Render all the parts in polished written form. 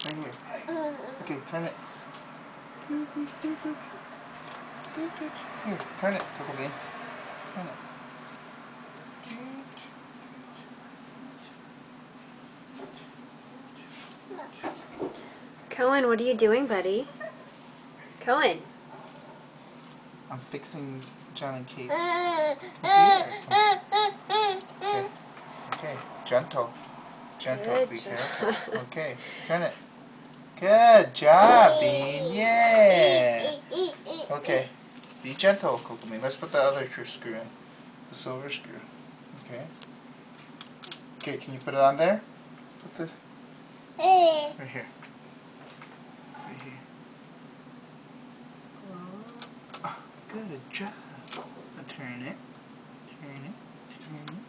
Right here. Okay, turn it. Here, turn it, CoBean. Turn it. Cohen, what are you doing, buddy? Cohen. I'm fixing John and Kate's computer. Okay. Okay. Gentle. Gentle. Good Be job. careful. Okay. Turn it. Good job, Bean. Yeah. Okay. Be gentle, CoBean. Let's put the other screw in. The silver screw. Okay. Okay, can you put it on there? Put this. Right here. Right here. Oh, good job. Now turn it. Turn it. Turn it.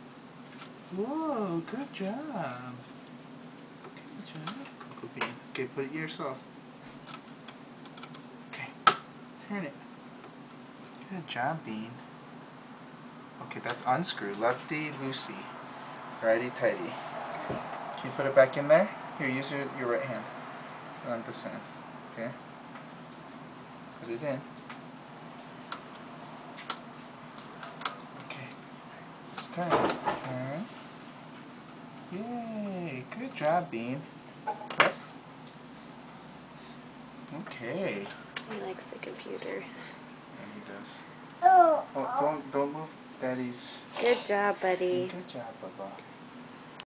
Whoa, good job. Good job, CoBean. Okay, put it yourself. Okay. Turn it. Good job, Bean. Okay, that's unscrew. Lefty, loosey. Righty, tighty. Can you put it back in there? Here, use your right hand. Put on this end. Okay? Put it in. Okay. Let's turn it. Turn. Yay! Good job, Bean. Okay. He likes the computer. Yeah, he does. Oh, don't move Daddy's. Good job, buddy. Good job, Bubba.